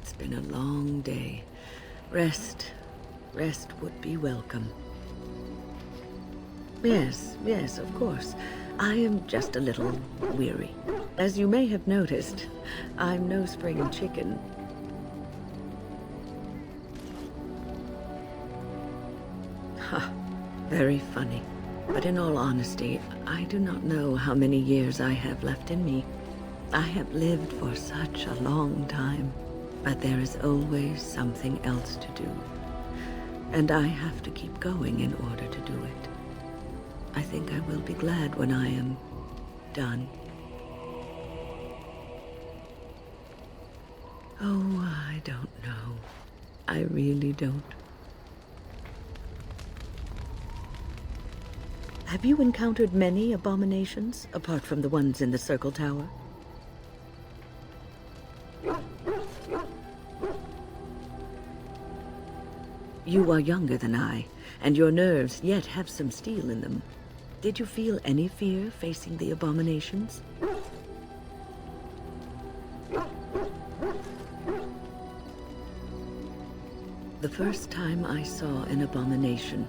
It's been a long day. Rest would be welcome. Yes, of course. I am just a little weary. As you may have noticed, I'm no spring chicken. Ha, very funny. But in all honesty, I do not know how many years I have left in me. I have lived for such a long time, but there is always something else to do. And I have to keep going in order to do it. I think I will be glad when I am done. Oh, I don't know. I really don't. Have you encountered many abominations, apart from the ones in the Circle Tower? You are younger than I, and your nerves yet have some steel in them. Did you feel any fear facing the abominations? The first time I saw an abomination,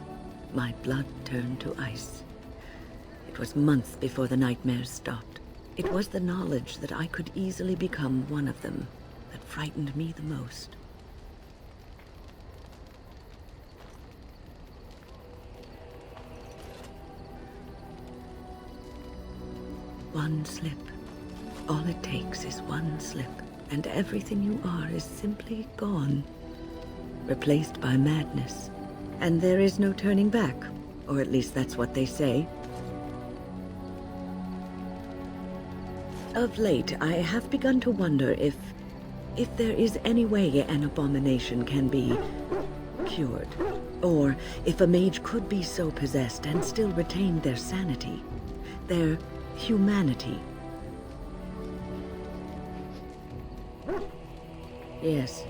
my blood turned to ice. It was months before the nightmares stopped. It was the knowledge that I could easily become one of them that frightened me the most. One slip. All it takes is one slip, and everything you are is simply gone, replaced by madness. And there is no turning back, or at least that's what they say. Of late, I have begun to wonder if there is any way an abomination can be cured, or if a mage could be so possessed and still retain their sanity, their humanity. Yes,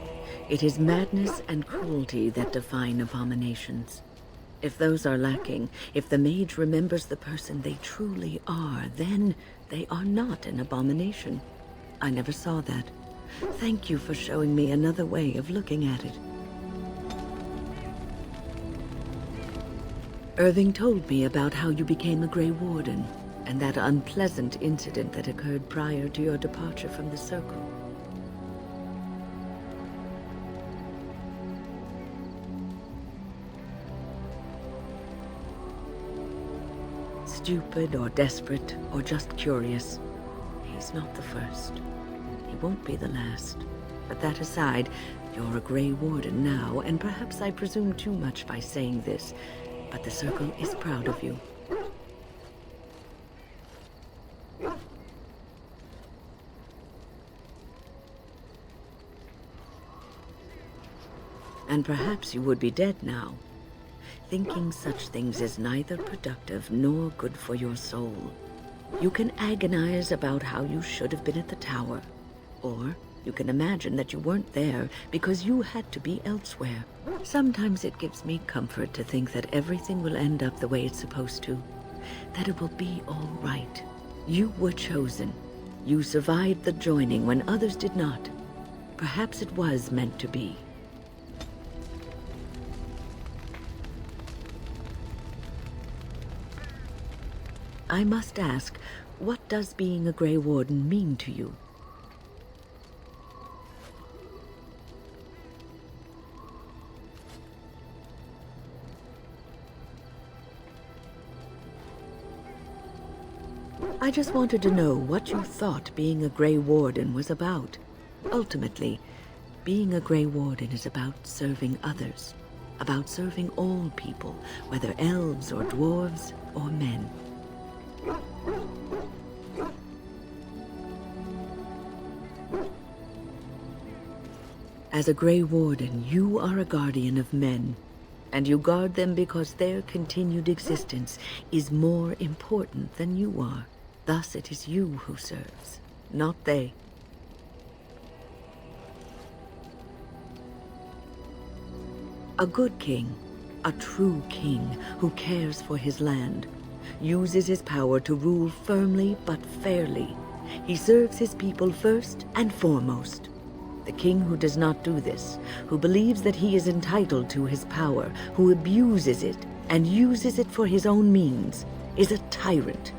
it is madness and cruelty that define abominations. If those are lacking, if the mage remembers the person they truly are, then they are not an abomination. I never saw that. Thank you for showing me another way of looking at it. Irving told me about how you became a Grey Warden, and that unpleasant incident that occurred prior to your departure from the Circle. Stupid or desperate or just curious, he's not the first. He won't be the last. But that aside, you're a Grey Warden now, and perhaps I presume too much by saying this, but the Circle is proud of you. And perhaps you would be dead now. Thinking such things is neither productive nor good for your soul. You can agonize about how you should have been at the tower, or you can imagine that you weren't there because you had to be elsewhere. Sometimes it gives me comfort to think that everything will end up the way it's supposed to, that it will be all right. You were chosen. You survived the joining when others did not. Perhaps it was meant to be. I must ask, what does being a Grey Warden mean to you? I just wanted to know what you thought being a Grey Warden was about. Ultimately, being a Grey Warden is about serving others, about serving all people, whether elves or dwarves or men. As a Grey Warden, you are a guardian of men, and you guard them because their continued existence is more important than you are. Thus it is you who serves, not they. A good king, a true king who cares for his land, uses his power to rule firmly but fairly. He serves his people first and foremost. The king who does not do this, who believes that he is entitled to his power, who abuses it and uses it for his own means, is a tyrant.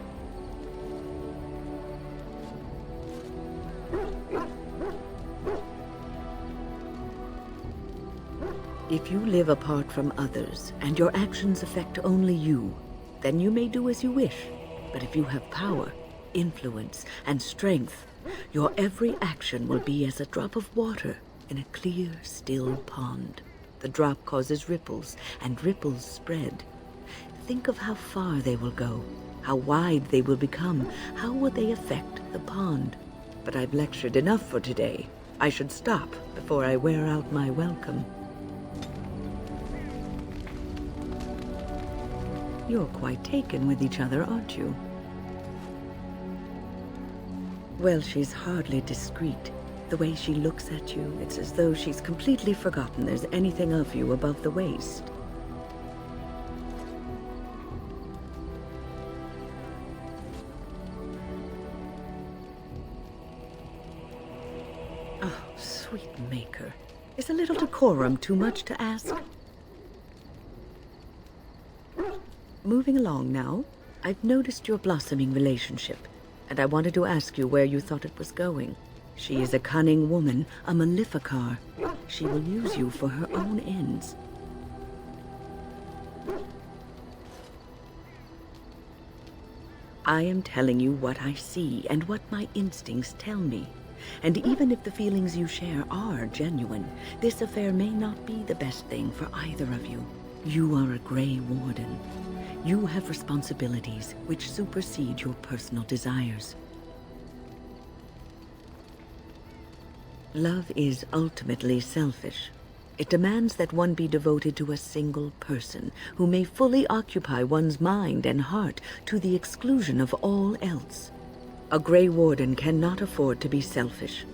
If you live apart from others and your actions affect only you, then you may do as you wish. But if you have power, influence, and strength, your every action will be as a drop of water in a clear, still pond. The drop causes ripples, and ripples spread. Think of how far they will go, how wide they will become, how will they affect the pond. But I've lectured enough for today. I should stop before I wear out my welcome. You're quite taken with each other, aren't you? Well, she's hardly discreet. The way she looks at you, it's as though she's completely forgotten there's anything of you above the waist. Oh, sweet maker. Is a little decorum too much to ask? Moving along now, I've noticed your blossoming relationship, and I wanted to ask you where you thought it was going. She is a cunning woman, a maleficar. She will use you for her own ends. I am telling you what I see and what my instincts tell me. And even if the feelings you share are genuine, this affair may not be the best thing for either of you. You are a Grey Warden. You have responsibilities which supersede your personal desires. Love is ultimately selfish. It demands that one be devoted to a single person who may fully occupy one's mind and heart to the exclusion of all else. A Grey Warden cannot afford to be selfish.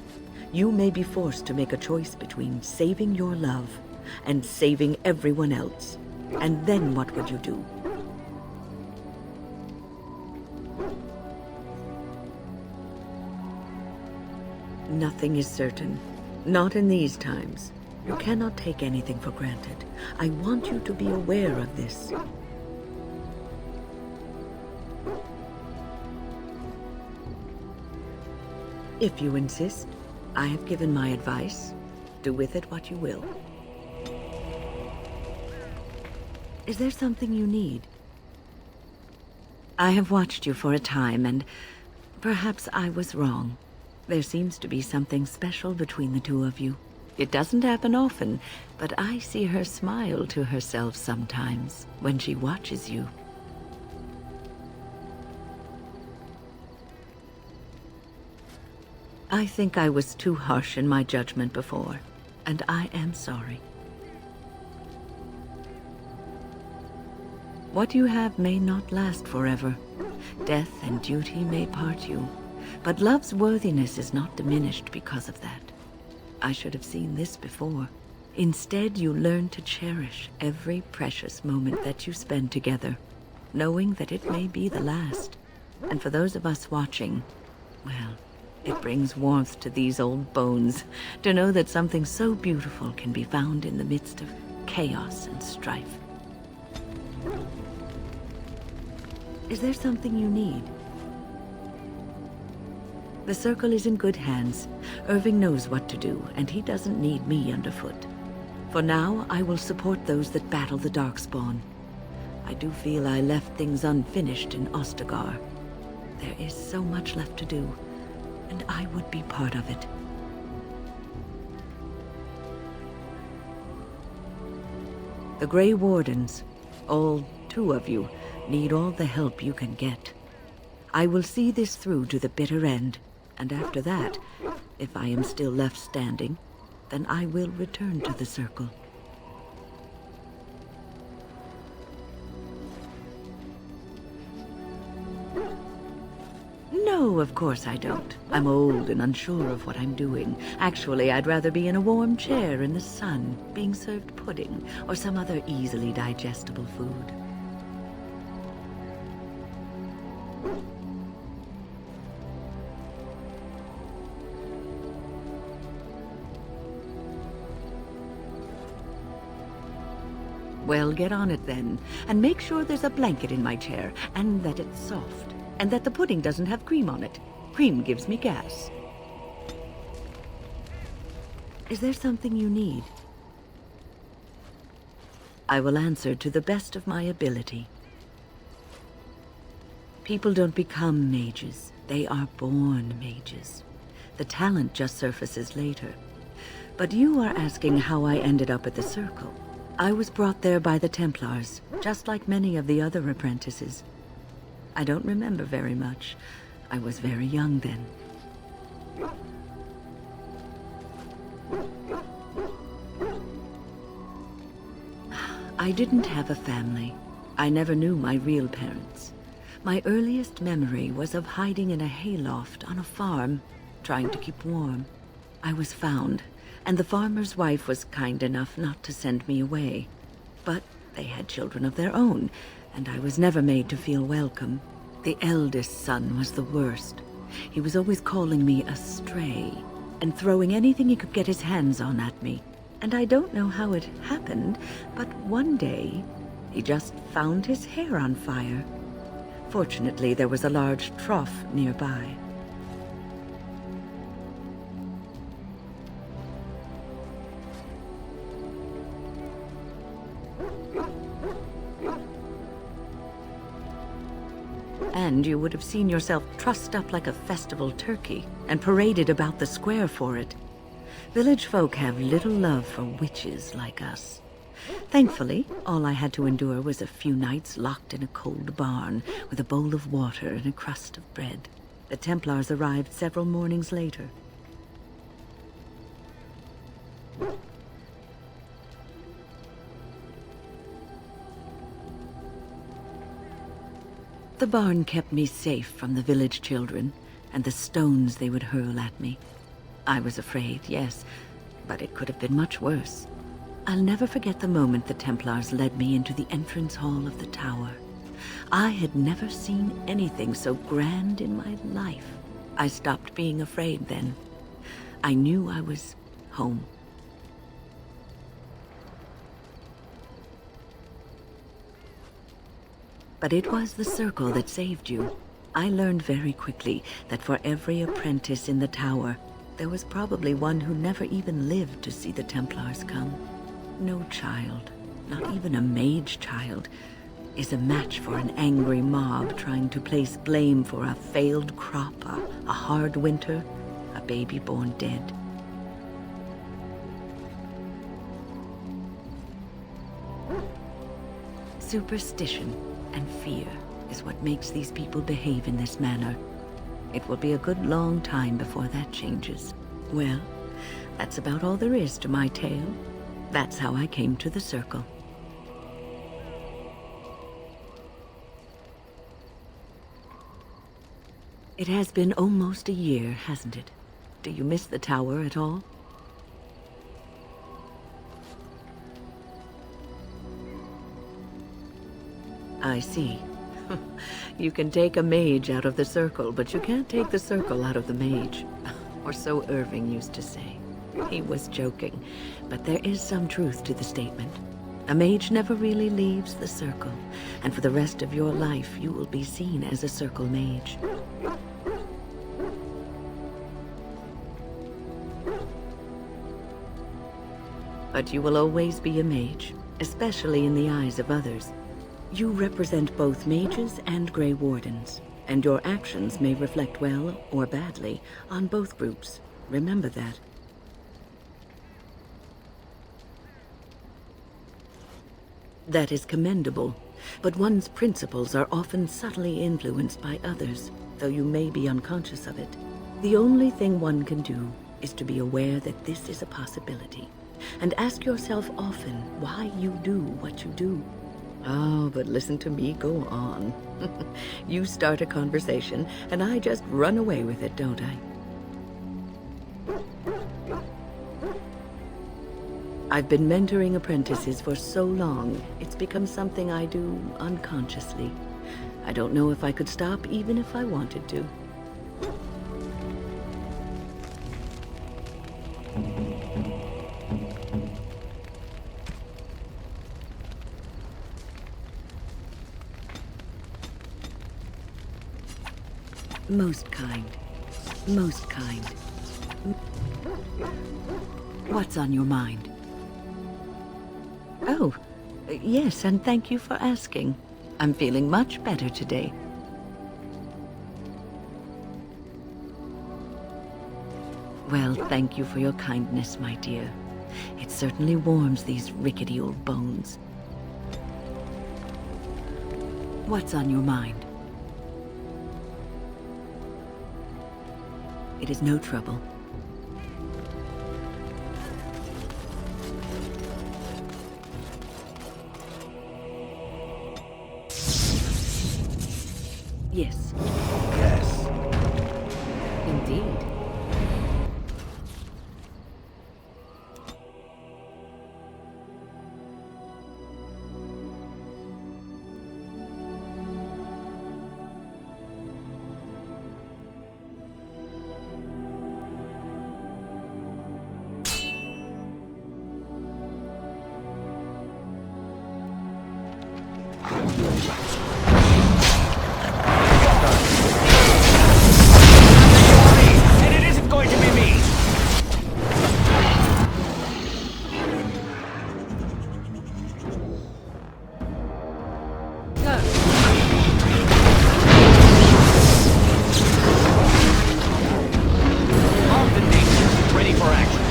You may be forced to make a choice between saving your love and saving everyone else. And then what would you do? Nothing is certain. Not in these times. You cannot take anything for granted. I want you to be aware of this. If you insist, I have given my advice. Do with it what you will. Is there something you need? I have watched you for a time, and perhaps I was wrong. There seems to be something special between the two of you. It doesn't happen often, but I see her smile to herself sometimes when she watches you. I think I was too harsh in my judgment before, and I am sorry. What you have may not last forever. Death and duty may part you, but love's worthiness is not diminished because of that. I should have seen this before. Instead, you learn to cherish every precious moment that you spend together, knowing that it may be the last. And for those of us watching, well, it brings warmth to these old bones to know that something so beautiful can be found in the midst of chaos and strife. Is there something you need? The Circle is in good hands. Irving knows what to do, and he doesn't need me underfoot. For now, I will support those that battle the Darkspawn. I do feel I left things unfinished in Ostagar. There is so much left to do, and I would be part of it. The Grey Wardens, all 2 of you, need all the help you can get. I will see this through to the bitter end, and after that, if I am still left standing, then I will return to the Circle. No, of course I don't. I'm old and unsure of what I'm doing. Actually, I'd rather be in a warm chair in the sun, being served pudding or some other easily digestible food. Well, get on it then, and make sure there's a blanket in my chair, and that it's soft, and that the pudding doesn't have cream on it. Cream gives me gas. Is there something you need? I will answer to the best of my ability. People don't become mages. They are born mages. The talent just surfaces later. But you are asking how I ended up at the Circle. I was brought there by the Templars, just like many of the other apprentices. I don't remember very much. I was very young then. I didn't have a family. I never knew my real parents. My earliest memory was of hiding in a hayloft on a farm, trying to keep warm. I was found, and the farmer's wife was kind enough not to send me away. But they had children of their own, and I was never made to feel welcome. The eldest son was the worst. He was always calling me a stray, and throwing anything he could get his hands on at me. And I don't know how it happened, but one day, he just found his hair on fire. Fortunately, there was a large trough nearby. And you would have seen yourself trussed up like a festival turkey and paraded about the square for it. Village folk have little love for witches like us. Thankfully, all I had to endure was a few nights locked in a cold barn with a bowl of water and a crust of bread. The Templars arrived several mornings later. The barn kept me safe from the village children and the stones they would hurl at me. I was afraid, yes, but it could have been much worse. I'll never forget the moment the Templars led me into the entrance hall of the tower. I had never seen anything so grand in my life. I stopped being afraid then. I knew I was home. But it was the Circle that saved you. I learned very quickly that for every apprentice in the tower, there was probably one who never even lived to see the Templars come. No child, not even a mage child, is a match for an angry mob trying to place blame for a failed crop, a hard winter, a baby born dead. Superstition and fear is what makes these people behave in this manner. It will be a good long time before that changes. Well, that's about all there is to my tale. That's how I came to the Circle. It has been almost a year, hasn't it? Do you miss the tower at all? I see. You can take a mage out of the Circle, but you can't take the Circle out of the mage. Or so Irving used to say. He was joking, but there is some truth to the statement. A mage never really leaves the Circle, and for the rest of your life you will be seen as a Circle mage. But you will always be a mage, especially in the eyes of others. You represent both mages and Grey Wardens, and your actions may reflect well or badly on both groups. Remember that. That is commendable, but one's principles are often subtly influenced by others, though you may be unconscious of it. The only thing one can do is to be aware that this is a possibility, and ask yourself often why you do what you do. Oh, but listen to me go on. You start a conversation, and I just run away with it, don't I? I've been mentoring apprentices for so long, it's become something I do unconsciously. I don't know if I could stop even if I wanted to. Most kind. Most kind. What's on your mind? Oh, yes, and thank you for asking. I'm feeling much better today. Well, thank you for your kindness, my dear. It certainly warms these rickety old bones. What's on your mind? It is no trouble. Yes. Yes. Indeed. And it isn't going to be me! Armed and dangerous, ready for action.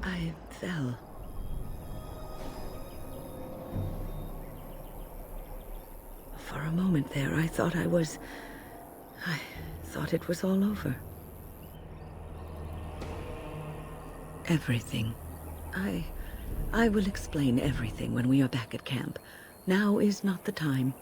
I fell. For a moment there, I thought it was all over. Everything. I will explain everything when we are back at camp. Now is not the time.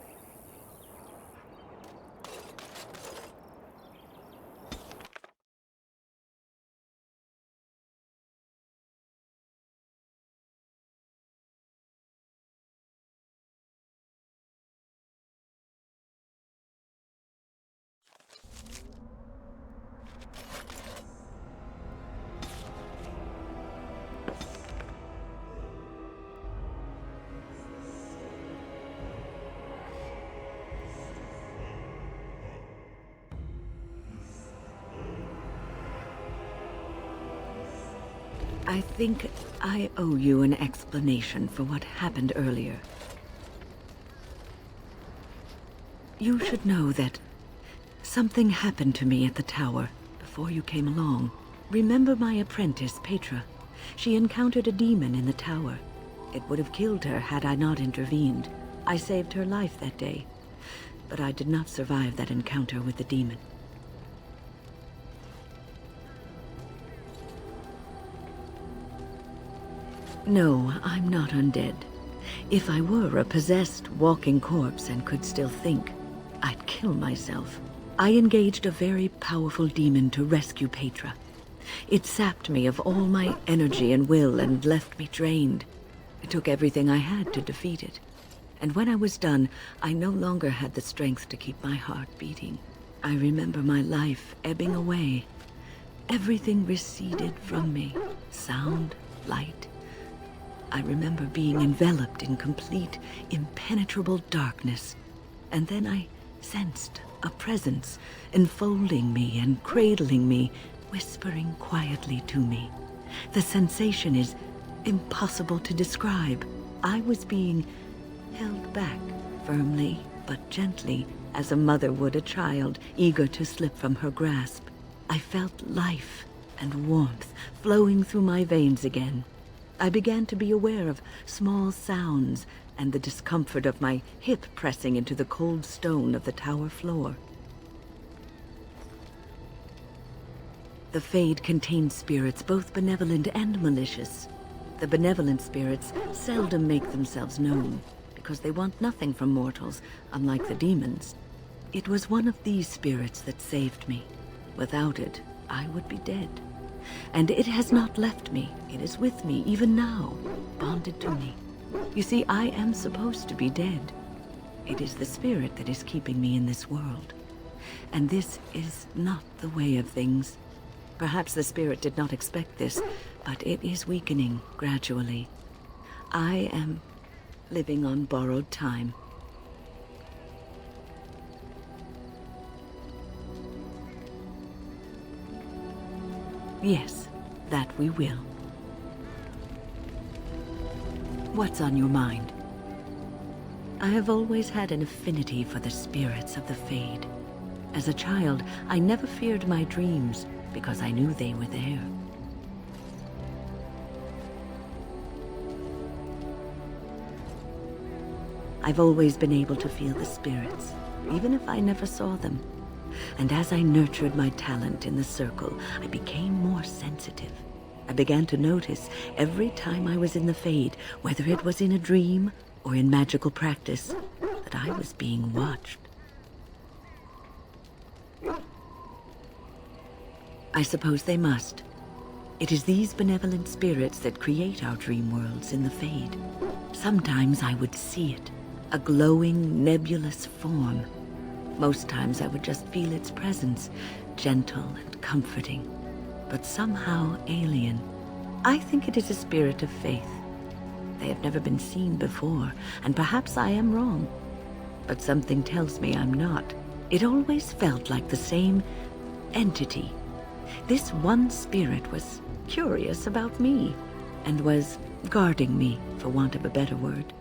I think I owe you an explanation for what happened earlier. You should know that something happened to me at the tower before you came along. Remember my apprentice, Petra? She encountered a demon in the tower. It would have killed her had I not intervened. I saved her life that day, but I did not survive that encounter with the demon. No, I'm not undead. If I were a possessed walking corpse and could still think, I'd kill myself. I engaged a very powerful demon to rescue Petra. It sapped me of all my energy and will and left me drained. It took everything I had to defeat it. And when I was done, I no longer had the strength to keep my heart beating. I remember my life ebbing away. Everything receded from me. Sound, light. I remember being enveloped in complete, impenetrable darkness. And then I sensed a presence enfolding me and cradling me, whispering quietly to me. The sensation is impossible to describe. I was being held back firmly but gently, as a mother would a child eager to slip from her grasp. I felt life and warmth flowing through my veins again. I began to be aware of small sounds and the discomfort of my hip pressing into the cold stone of the tower floor. The Fade contains spirits both benevolent and malicious. The benevolent spirits seldom make themselves known, because they want nothing from mortals, unlike the demons. It was one of these spirits that saved me. Without it, I would be dead. And it has not left me. It is with me even now, bonded to me. You see, I am supposed to be dead. It is the spirit that is keeping me in this world. And this is not the way of things. Perhaps the spirit did not expect this, but it is weakening gradually. I am living on borrowed time. Yes, that we will. What's on your mind? I have always had an affinity for the spirits of the Fade. As a child, I never feared my dreams because I knew they were there. I've always been able to feel the spirits, even if I never saw them. And as I nurtured my talent in the circle, I became more sensitive. I began to notice every time I was in the Fade, whether it was in a dream or in magical practice, that I was being watched. I suppose they must. It is these benevolent spirits that create our dream worlds in the Fade. Sometimes I would see it, a glowing, nebulous form. Most times I would just feel its presence, gentle and comforting, but somehow alien. I think it is a spirit of faith. They have never been seen before, and perhaps I am wrong. But something tells me I'm not. It always felt like the same entity. This one spirit was curious about me, and was guarding me, for want of a better word.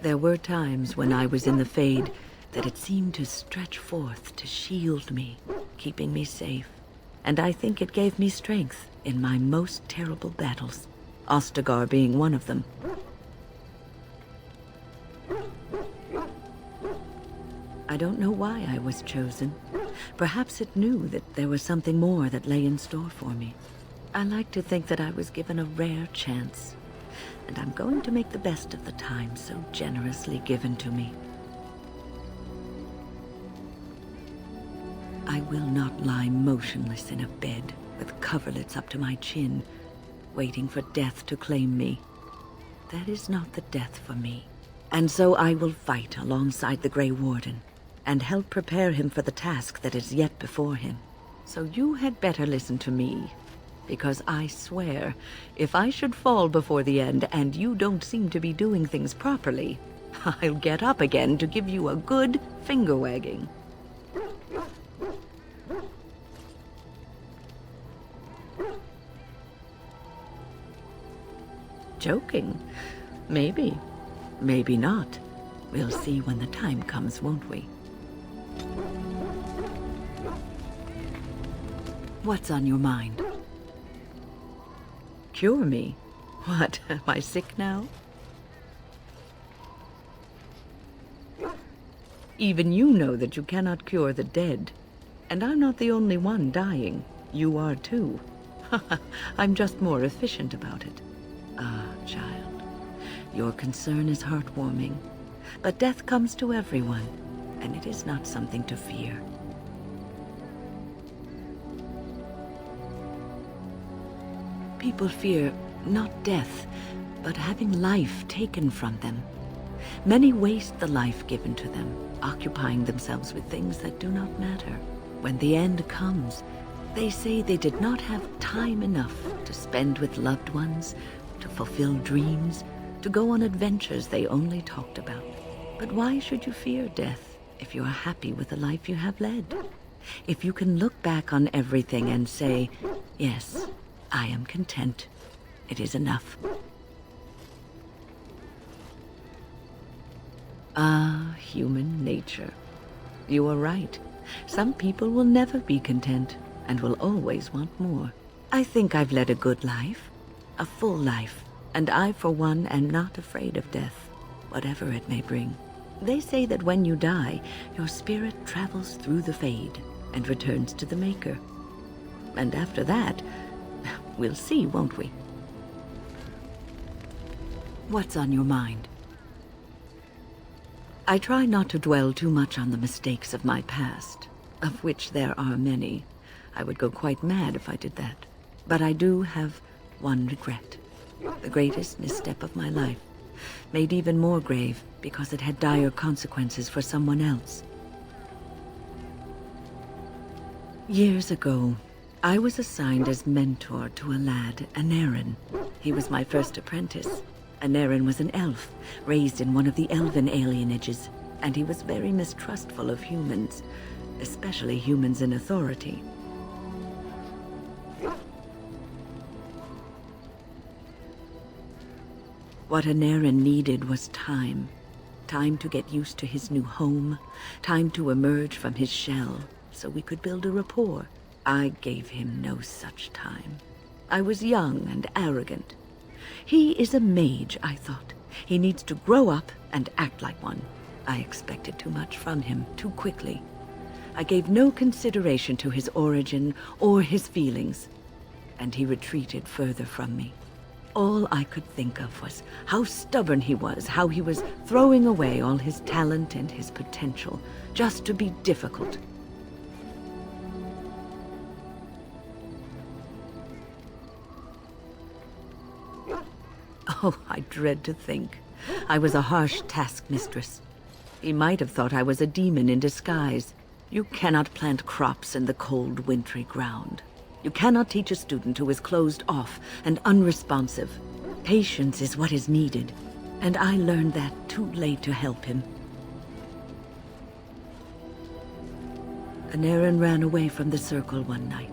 There were times when I was in the Fade that it seemed to stretch forth to shield me, keeping me safe. And I think it gave me strength in my most terrible battles, Ostagar being one of them. I don't know why I was chosen. Perhaps it knew that there was something more that lay in store for me. I like to think that I was given a rare chance, and I'm going to make the best of the time so generously given to me. I will not lie motionless in a bed with coverlets up to my chin, waiting for death to claim me. That is not the death for me. And so I will fight alongside the Grey Warden, and help prepare him for the task that is yet before him. So you had better listen to me, because I swear, if I should fall before the end and you don't seem to be doing things properly, I'll get up again to give you a good finger-wagging. Joking? Maybe. Maybe not. We'll see when the time comes, won't we? What's on your mind? Cure me? What, am I sick now? Even you know that you cannot cure the dead. And I'm not the only one dying. You are too. I'm just more efficient about it. Ah, child, your concern is heartwarming. But death comes to everyone, and it is not something to fear. People fear not death, but having life taken from them. Many waste the life given to them, occupying themselves with things that do not matter. When the end comes, they say they did not have time enough to spend with loved ones, to fulfill dreams, to go on adventures they only talked about. But why should you fear death if you are happy with the life you have led? If you can look back on everything and say, yes, I am content. It is enough. Ah, human nature. You are right. Some people will never be content, and will always want more. I think I've led a good life, a full life, and I, for one, am not afraid of death, whatever it may bring. They say that when you die, your spirit travels through the Fade and returns to the Maker. And after that, we'll see, won't we? What's on your mind? I try not to dwell too much on the mistakes of my past, of which there are many. I would go quite mad if I did that. But I do have one regret. The greatest misstep of my life, made even more grave because it had dire consequences for someone else. Years ago, I was assigned as mentor to a lad, Anarin. He was my first apprentice. Anarin was an elf, raised in one of the elven alienages, and he was very mistrustful of humans, especially humans in authority. What Anarin needed was time. Time to get used to his new home, time to emerge from his shell, so we could build a rapport. I gave him no such time. I was young and arrogant. He is a mage, I thought. He needs to grow up and act like one. I expected too much from him too quickly. I gave no consideration to his origin or his feelings, and he retreated further from me. All I could think of was how stubborn he was, how he was throwing away all his talent and his potential just to be difficult. Oh, I dread to think. I was a harsh taskmistress. He might have thought I was a demon in disguise. You cannot plant crops in the cold, wintry ground. You cannot teach a student who is closed off and unresponsive. Patience is what is needed, and I learned that too late to help him. Anarin ran away from the circle one night.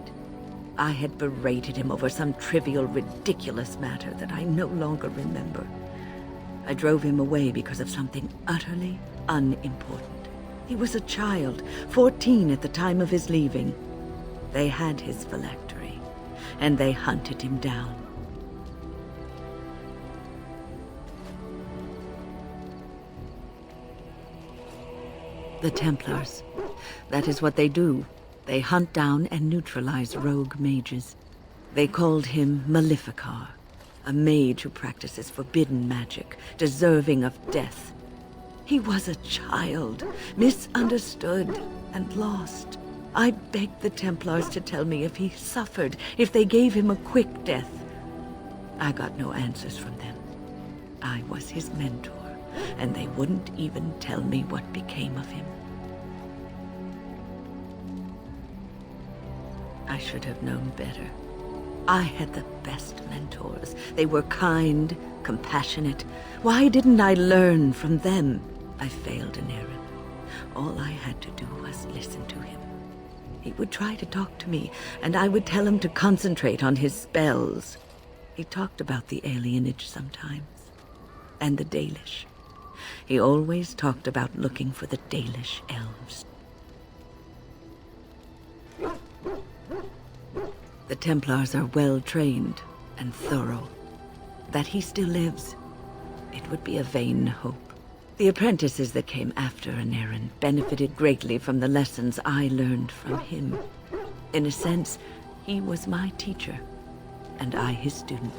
I had berated him over some trivial, ridiculous matter that I no longer remember. I drove him away because of something utterly unimportant. He was a child, 14 at the time of his leaving. They had his phylactery, and they hunted him down. The Templars. That is what they do. They hunt down and neutralize rogue mages. They called him Maleficar, a mage who practices forbidden magic, deserving of death. He was a child, misunderstood and lost. I begged the Templars to tell me if he suffered, if they gave him a quick death. I got no answers from them. I was his mentor, and they wouldn't even tell me what became of him. I should have known better. I had the best mentors. They were kind, compassionate. Why didn't I learn from them? I failed Anarin. All I had to do was listen to him. He would try to talk to me, and I would tell him to concentrate on his spells. He talked about the alienage sometimes, and the Dalish. He always talked about looking for the Dalish elves. The Templars are well-trained and thorough. That he still lives, it would be a vain hope. The apprentices that came after Anarin benefited greatly from the lessons I learned from him. In a sense, he was my teacher, and I his student.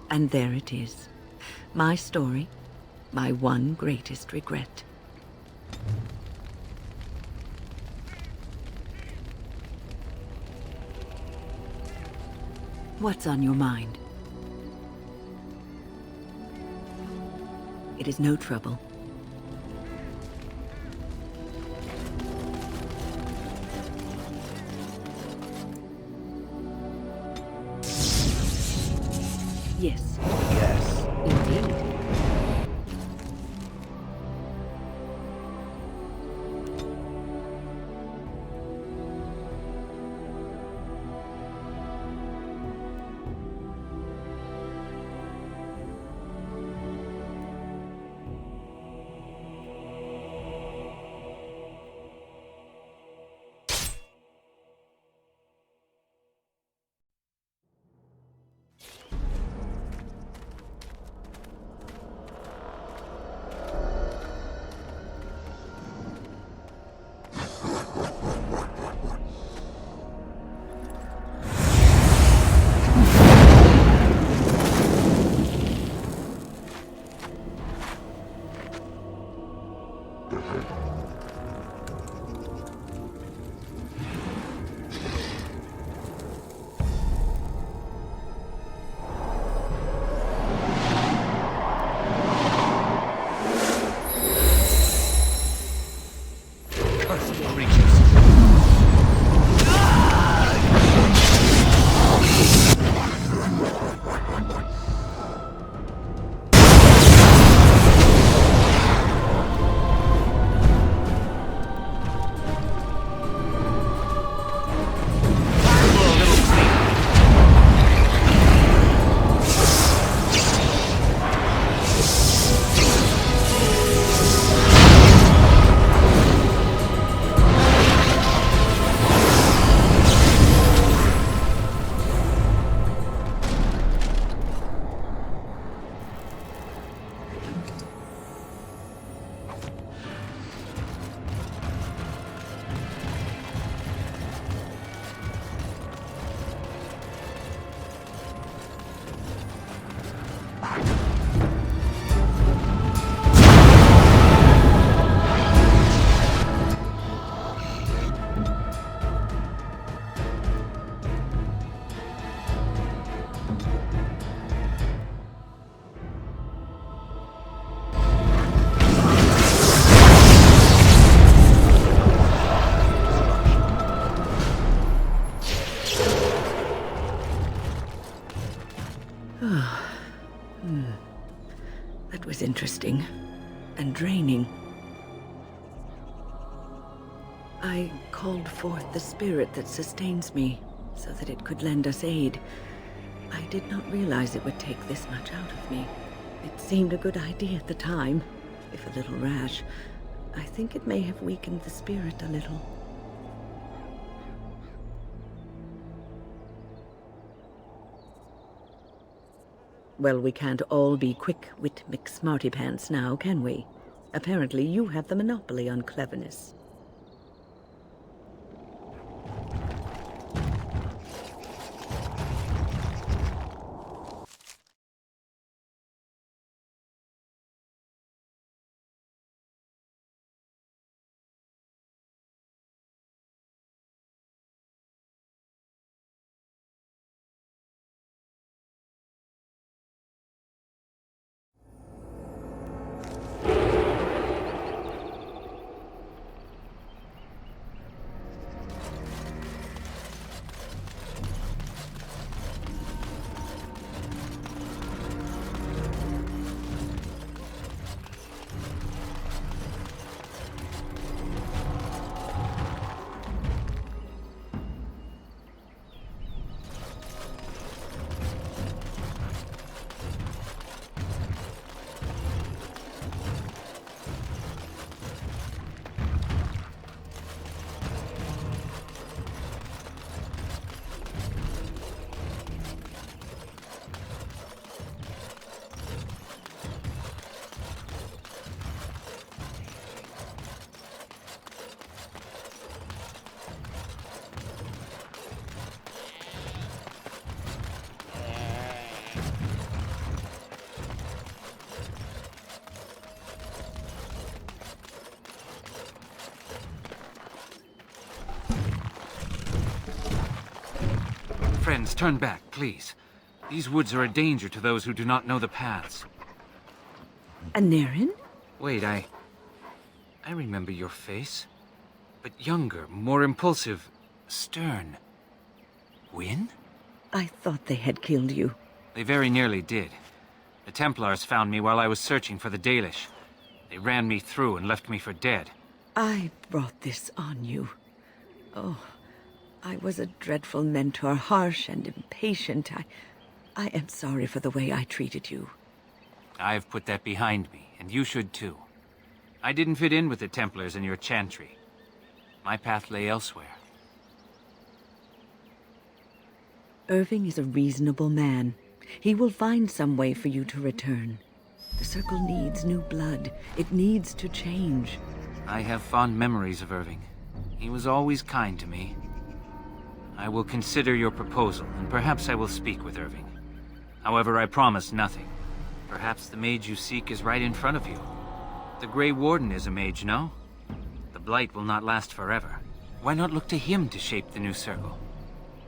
And there it is. My story, my one greatest regret. What's on your mind? It is no trouble. Yes. Yes. Indeed. is interesting and draining. I called forth the spirit that sustains me so that it could lend us aid. I did not realize it would take this much out of me. It seemed a good idea at the time, if a little rash. I think it may have weakened the spirit a little. Well, we can't all be quick-wit McSmartypants now, can we? Apparently you have the monopoly on cleverness. Friends, turn back, please. These woods are a danger to those who do not know the paths. Anaren? Wait, I remember your face. But younger, more impulsive, stern. Wynne? I thought they had killed you. They very nearly did. The Templars found me while I was searching for the Dalish. They ran me through and left me for dead. I brought this on you. Oh, I was a dreadful mentor, harsh and impatient. I am sorry for the way I treated you. I've put that behind me, and you should too. I didn't fit in with the Templars in your chantry. My path lay elsewhere. Irving is a reasonable man. He will find some way for you to return. The Circle needs new blood. It needs to change. I have fond memories of Irving. He was always kind to me. I will consider your proposal, and perhaps I will speak with Irving. However, I promise nothing. Perhaps the mage you seek is right in front of you. The Grey Warden is a mage, no? The Blight will not last forever. Why not look to him to shape the new circle?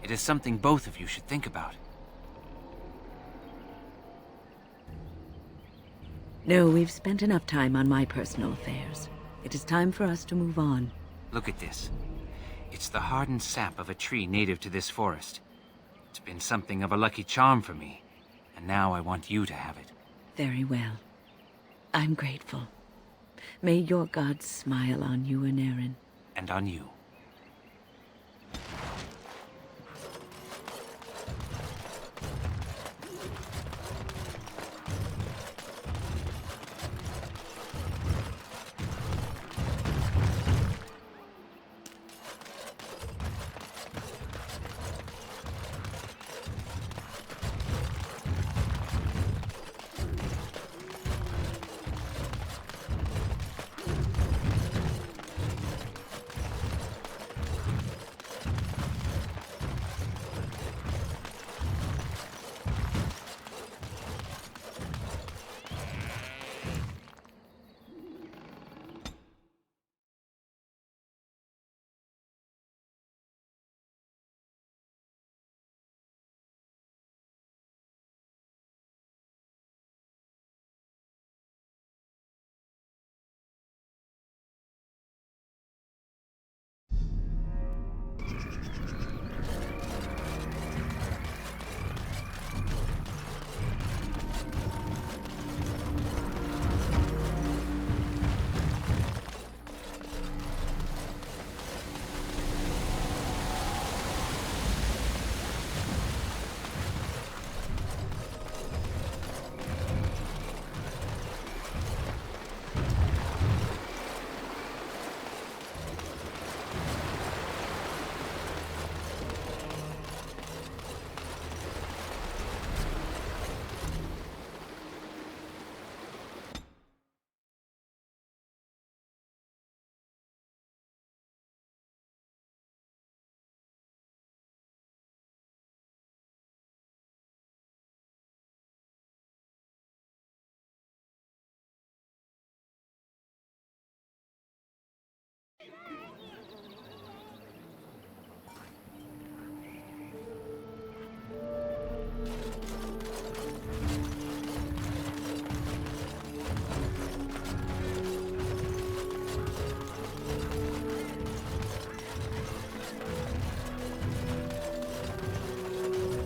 It is something both of you should think about. No, we've spent enough time on my personal affairs. It is time for us to move on. Look at this. It's the hardened sap of a tree native to this forest. It's been something of a lucky charm for me, and now I want you to have it. Very well. I'm grateful. May your gods smile on you, Anaren. And on you.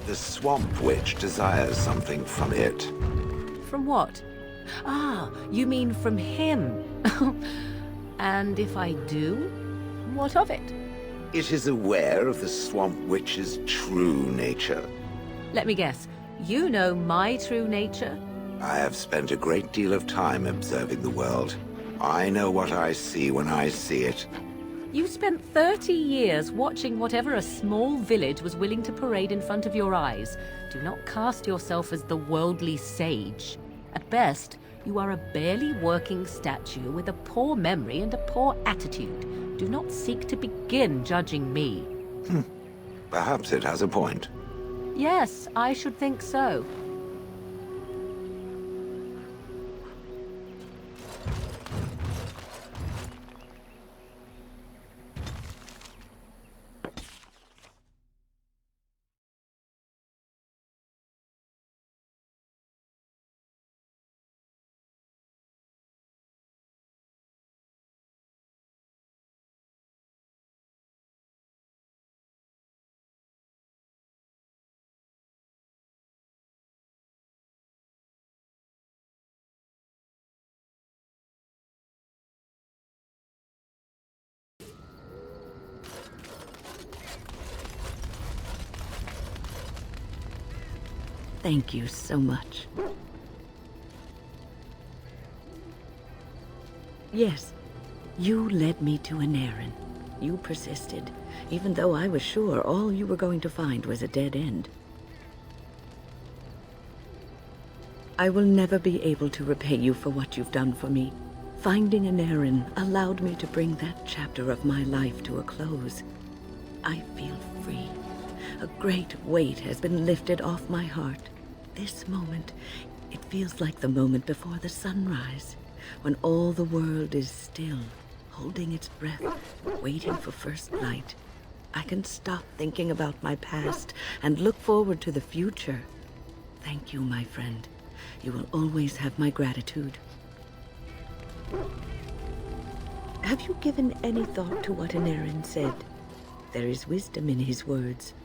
The Swamp Witch desires something from it. From what? Ah, you mean from him. And if I do, what of it? It is aware of the Swamp Witch's true nature. Let me guess, you know my true nature? I have spent a great deal of time observing the world. I know what I see when I see it. You spent 30 years watching whatever a small village was willing to parade in front of your eyes. Do not cast yourself as the worldly sage. At best, you are a barely working statue with a poor memory and a poor attitude. Do not seek to begin judging me. Perhaps it has a point. Yes, I should think so. Thank you so much. Yes, you led me to an errand. You persisted, even though I was sure all you were going to find was a dead end. I will never be able to repay you for what you've done for me. Finding an errand allowed me to bring that chapter of my life to a close. I feel free. A great weight has been lifted off my heart. This moment, it feels like the moment before the sunrise, when all the world is still, holding its breath, waiting for first light. I can stop thinking about my past and look forward to the future. Thank you, my friend. You will always have my gratitude. Have you given any thought to what Anarin said? There is wisdom in his words.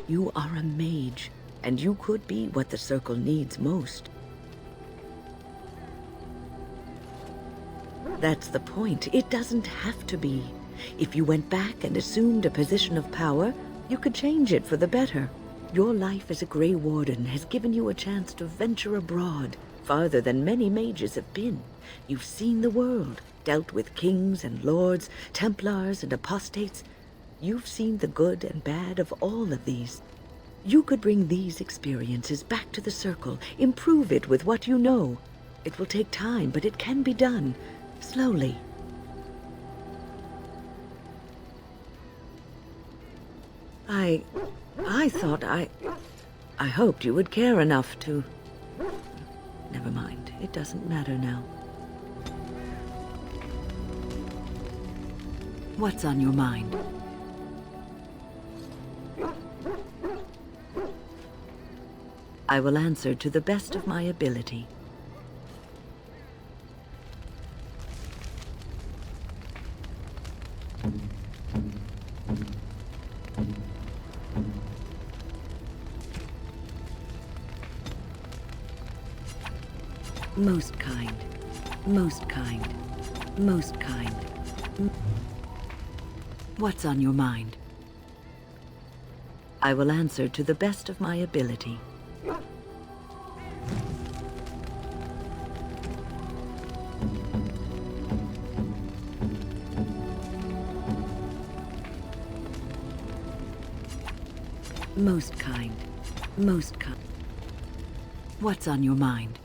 You are a mage, and you could be what the Circle needs most. That's the point. It doesn't have to be. If you went back and assumed a position of power, you could change it for the better. Your life as a Grey Warden has given you a chance to venture abroad, farther than many mages have been. You've seen the world, dealt with kings and lords, Templars and apostates. You've seen the good and bad of all of these. You could bring these experiences back to the Circle, improve it with what you know. It will take time, but it can be done, slowly. I thought I hoped you would care enough to... Never mind, it doesn't matter now. What's on your mind? I will answer to the best of my ability. Most kind, most kind, most kind. What's on your mind? I will answer to the best of my ability. Most kind, most kind. What's on your mind?